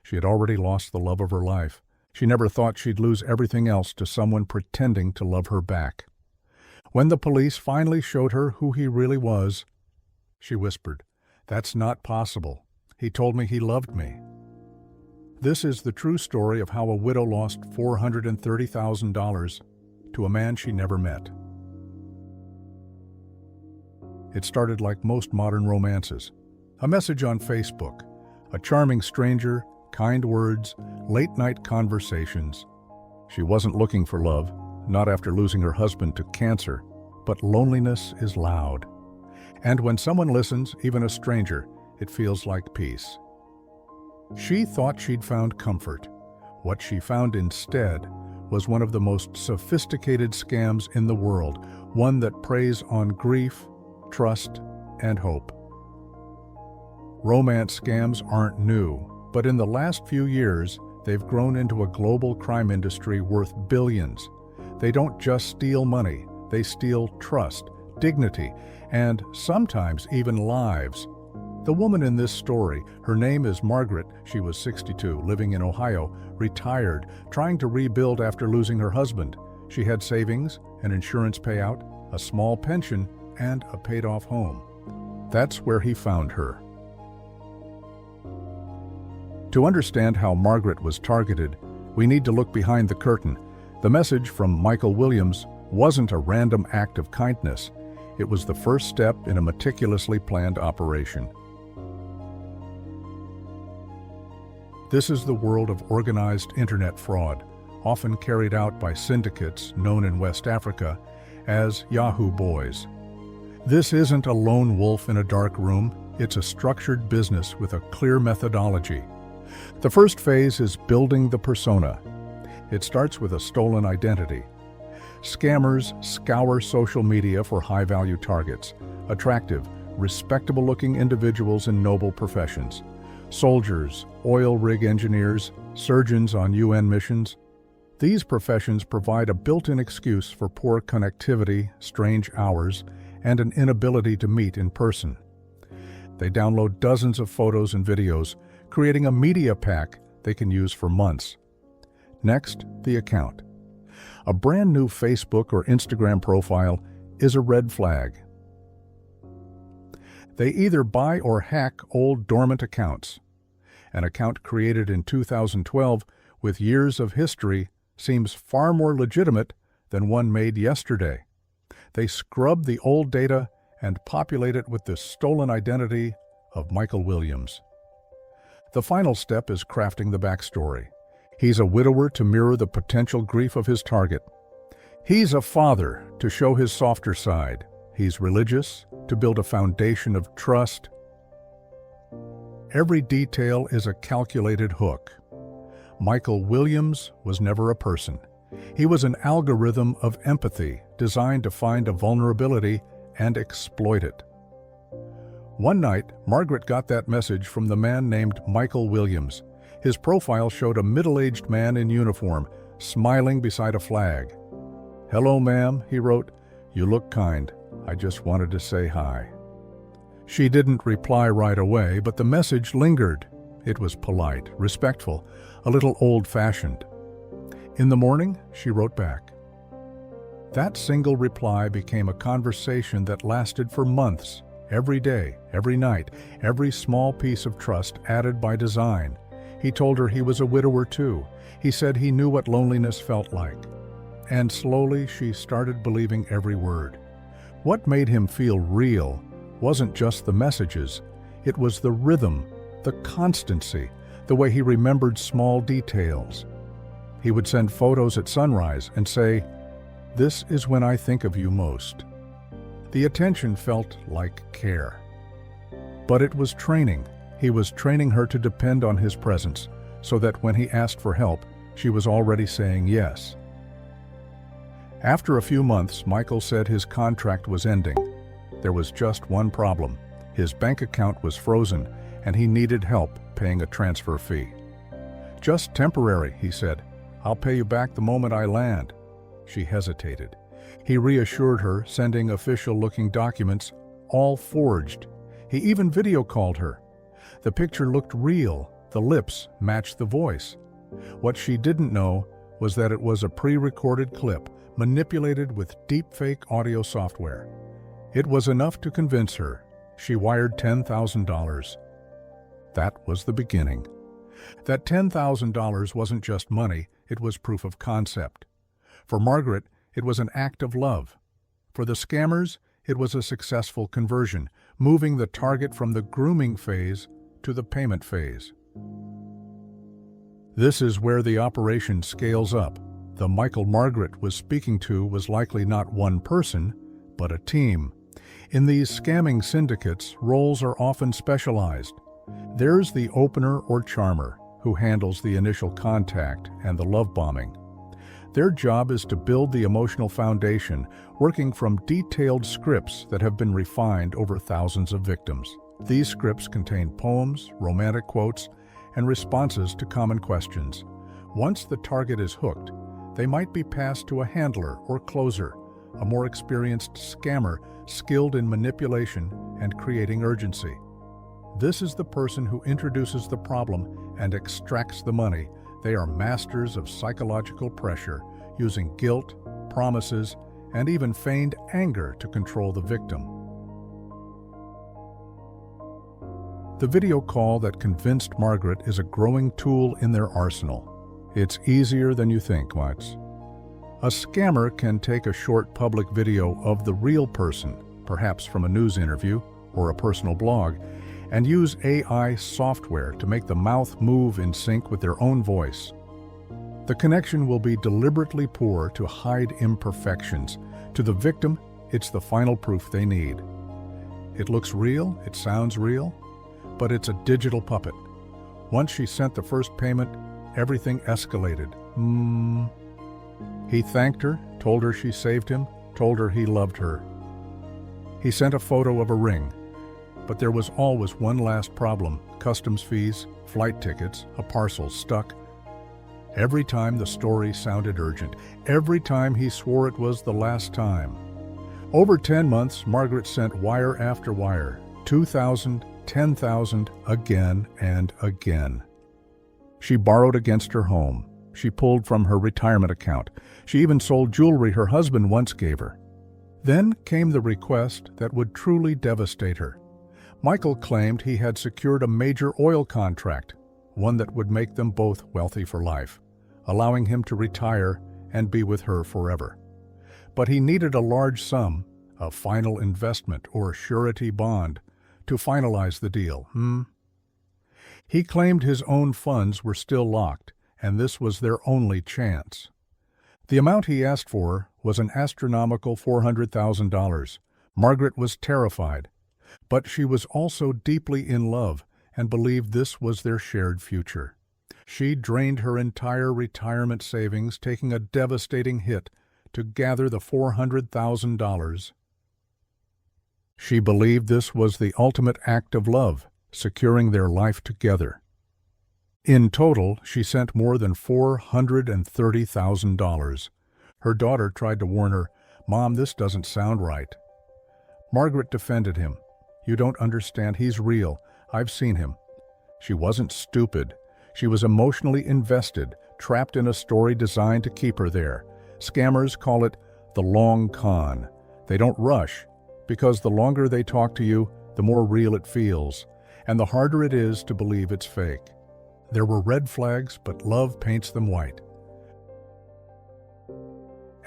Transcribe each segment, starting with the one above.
She had already lost the love of her life. She never thought she'd lose everything else to someone pretending to love her back. When the police finally showed her who he really was, she whispered, "That's not possible. He told me he loved me." This is the true story of how a widow lost $430,000 to a man she never met. It started like most modern romances. A message on Facebook, a charming stranger, kind words, late-night conversations. She wasn't looking for love, not after losing her husband to cancer, but loneliness is loud. And when someone listens, even a stranger, it feels like peace. She thought she'd found comfort. What she found instead was one of the most sophisticated scams in the world, one that preys on grief, trust, and hope. Romance scams aren't new, but in the last few years, they've grown into a global crime industry worth billions. They don't just steal money, they steal trust, dignity, and sometimes even lives. The woman in this story, her name is Margaret. She was 62, living in Ohio, retired, trying to rebuild after losing her husband. She had savings, an insurance payout, a small pension, and a paid-off home. That's where he found her. To understand how Margaret was targeted, we need to look behind the curtain. The message from Michael Williams wasn't a random act of kindness. It was the first step in a meticulously planned operation. This is the world of organized internet fraud, often carried out by syndicates known in West Africa as Yahoo Boys. This isn't a lone wolf in a dark room, it's a structured business with a clear methodology. The first phase is building the persona. It starts with a stolen identity. Scammers scour social media for high-value targets, attractive, respectable-looking individuals in noble professions. Soldiers, oil rig engineers, surgeons on UN missions. These professions provide a built-in excuse for poor connectivity, strange hours, and an inability to meet in person. They download dozens of photos and videos, creating a media pack they can use for months. Next, the account. A brand new Facebook or Instagram profile is a red flag. They either buy or hack old dormant accounts. An account created in 2012 with years of history seems far more legitimate than one made yesterday. They scrub the old data and populate it with the stolen identity of Michael Williams. The final step is crafting the backstory. He's a widower to mirror the potential grief of his target. He's a father to show his softer side. He's religious to build a foundation of trust. Every detail is a calculated hook. Michael Williams was never a person. He was an algorithm of empathy designed to find a vulnerability and exploit it. One night, Margaret got that message from the man named Michael Williams. His profile showed a middle-aged man in uniform, smiling beside a flag. "Hello, ma'am," he wrote. "You look kind. I just wanted to say hi." She didn't reply right away, but the message lingered. It was polite, respectful, a little old-fashioned. In the morning, she wrote back. That single reply became a conversation that lasted for months, every day, every night, every small piece of trust added by design. He told her he was a widower too. He said he knew what loneliness felt like. And slowly she started believing every word. What made him feel real wasn't just the messages, it was the rhythm, the constancy, the way he remembered small details. He would send photos at sunrise and say, "This is when I think of you most." The attention felt like care. But it was training. He was training her to depend on his presence, so that when he asked for help, she was already saying yes. After a few months, Michael said his contract was ending. There was just one problem. His bank account was frozen, and he needed help paying a transfer fee. "Just temporary," he said. "I'll pay you back the moment I land." She hesitated. He reassured her, sending official-looking documents, all forged. He even video called her. The picture looked real, The lips matched the voice. What she didn't know was that it was a pre-recorded clip manipulated with deepfake audio software. It was enough to convince her. She wired $10,000. That was the beginning. That $10,000 wasn't just money, it was proof of concept. For Margaret, it was an act of love. For the scammers, it was a successful conversion, moving the target from the grooming phase to the payment phase. This is where the operation scales up. The Michael Margaret was speaking to was likely not one person, but a team. In these scamming syndicates, roles are often specialized. There's the opener or charmer, who handles the initial contact and the love bombing. Their job is to build the emotional foundation, working from detailed scripts that have been refined over thousands of victims. These scripts contain poems, romantic quotes, and responses to common questions. Once the target is hooked, they might be passed to a handler or closer, a more experienced scammer skilled in manipulation and creating urgency. This is the person who introduces the problem and extracts the money. They are masters of psychological pressure, using guilt, promises, and even feigned anger to control the victim. The video call that convinced Margaret is a growing tool in their arsenal. It's easier than you think, Max. A scammer can take a short public video of the real person, perhaps from a news interview or a personal blog, and use AI software to make the mouth move in sync with their own voice. The connection will be deliberately poor to hide imperfections. To the victim, it's the final proof they need. It looks real, it sounds real, but it's a digital puppet. Once she sent the first payment, everything escalated. He thanked her, told her she saved him, told her he loved her. He sent a photo of a ring. But there was always one last problem: customs fees, flight tickets, a parcel stuck. Every time the story sounded urgent, every time he swore it was the last time. Over 10 months, Margaret sent wire after wire, 2,000, 10,000, again and again. She borrowed against her home. She pulled from her retirement account. She even sold jewelry her husband once gave her. Then came the request that would truly devastate her. Michael claimed he had secured a major oil contract, one that would make them both wealthy for life, allowing him to retire and be with her forever. But he needed a large sum, a final investment or surety bond, to finalize the deal. He claimed his own funds were still locked, and this was their only chance. The amount he asked for was an astronomical $400,000. Margaret was terrified. But she was also deeply in love and believed this was their shared future. She drained her entire retirement savings, taking a devastating hit to gather the $400,000. She believed this was the ultimate act of love, securing their life together. In total, she sent more than $430,000. Her daughter tried to warn her, "Mom, this doesn't sound right." Margaret defended him. "You don't understand. He's real. I've seen him." She wasn't stupid. She was emotionally invested, trapped in a story designed to keep her there. Scammers call it the long con. They don't rush, because the longer they talk to you, the more real it feels, and the harder it is to believe it's fake. There were red flags, but love paints them white.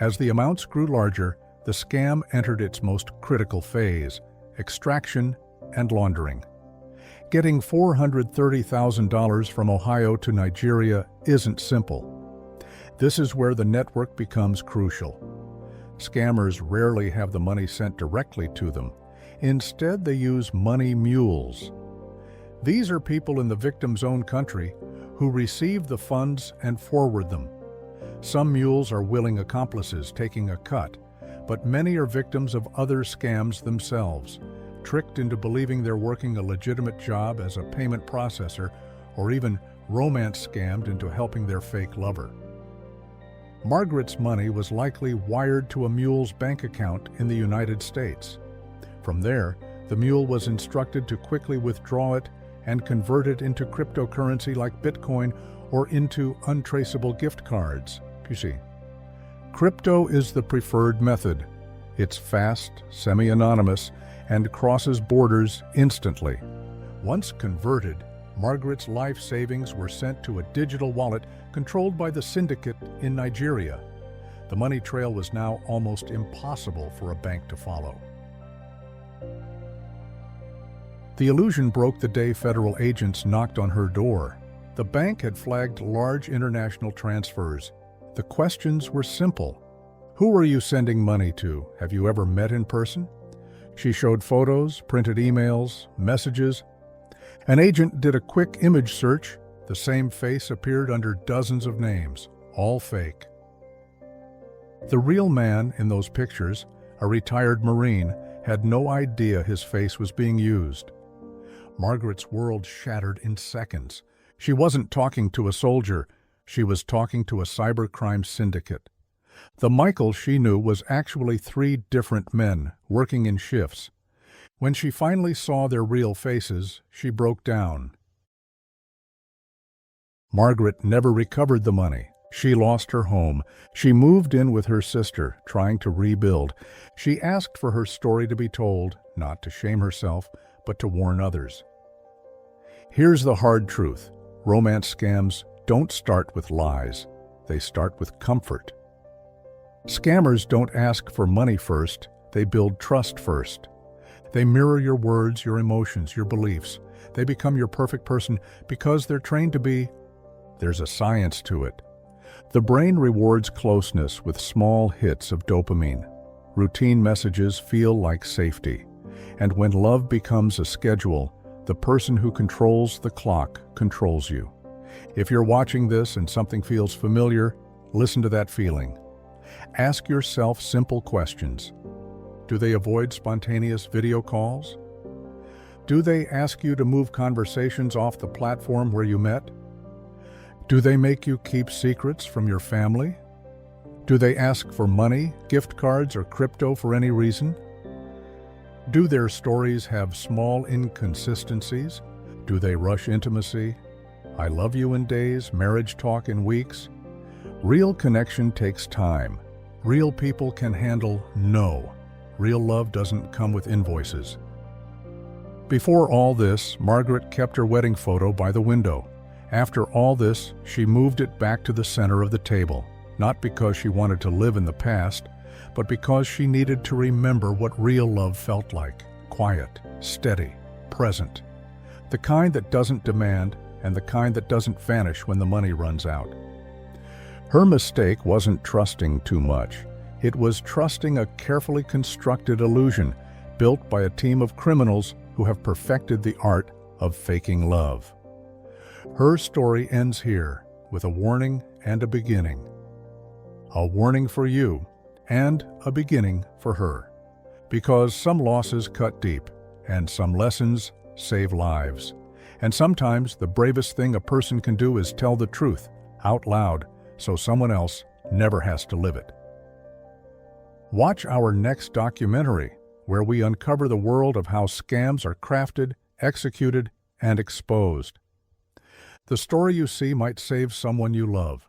As the amounts grew larger, the scam entered its most critical phase: extraction and laundering. Getting $430,000 from Ohio to Nigeria isn't simple. This is where the network becomes crucial. Scammers rarely have the money sent directly to them. Instead, they use money mules. These are people in the victim's own country who receive the funds and forward them. Some mules are willing accomplices taking a cut, but many are victims of other scams themselves, tricked into believing they're working a legitimate job as a payment processor, or even romance scammed into helping their fake lover. Margaret's money was likely wired to a mule's bank account in the United States. From there, the mule was instructed to quickly withdraw it and convert it into cryptocurrency like Bitcoin or into untraceable gift cards. You see, crypto is the preferred method. It's fast, semi-anonymous, and crosses borders instantly. Once converted, Margaret's life savings were sent to a digital wallet controlled by the syndicate in Nigeria. The money trail was now almost impossible for a bank to follow. The illusion broke the day federal agents knocked on her door. The bank had flagged large international transfers. The questions were simple. Who are you sending money to? Have you ever met in person? She showed photos, printed emails, messages. An agent did a quick image search. The same face appeared under dozens of names, all fake. The real man in those pictures, a retired Marine, had no idea his face was being used. Margaret's world shattered in seconds. She wasn't talking to a soldier. She was talking to a cybercrime syndicate. The Michael she knew was actually 3 different men working in shifts. When she finally saw their real faces, she broke down. Margaret never recovered the money. She lost her home. She moved in with her sister, trying to rebuild. She asked for her story to be told, not to shame herself, but to warn others. Here's the hard truth. Romance scams don't start with lies. They start with comfort. Scammers don't ask for money first. They build trust first. They mirror your words, your emotions, your beliefs. They become your perfect person because they're trained to be. There's a science to it. The brain rewards closeness with small hits of dopamine. Routine messages feel like safety. And when love becomes a schedule, the person who controls the clock controls you. If you're watching this and something feels familiar, listen to that feeling. Ask yourself simple questions. Do they avoid spontaneous video calls? Do they ask you to move conversations off the platform where you met? Do they make you keep secrets from your family? Do they ask for money, gift cards, or crypto for any reason? Do their stories have small inconsistencies? Do they rush intimacy? I love you in days, marriage talk in weeks? Real connection takes time. Real people can handle no. Real love doesn't come with invoices. Before all this, Margaret kept her wedding photo by the window. After all this, she moved it back to the center of the table, not because she wanted to live in the past, but because she needed to remember what real love felt like. Quiet, steady, present. The kind that doesn't demand and the kind that doesn't vanish when the money runs out. Her mistake wasn't trusting too much. It was trusting a carefully constructed illusion built by a team of criminals who have perfected the art of faking love. Her story ends here with a warning and a beginning. A warning for you and a beginning for her. Because some losses cut deep and some lessons save lives. And sometimes the bravest thing a person can do is tell the truth out loud so someone else never has to live it. Watch our next documentary, where we uncover the world of how scams are crafted, executed, and exposed. The story you see might save someone you love.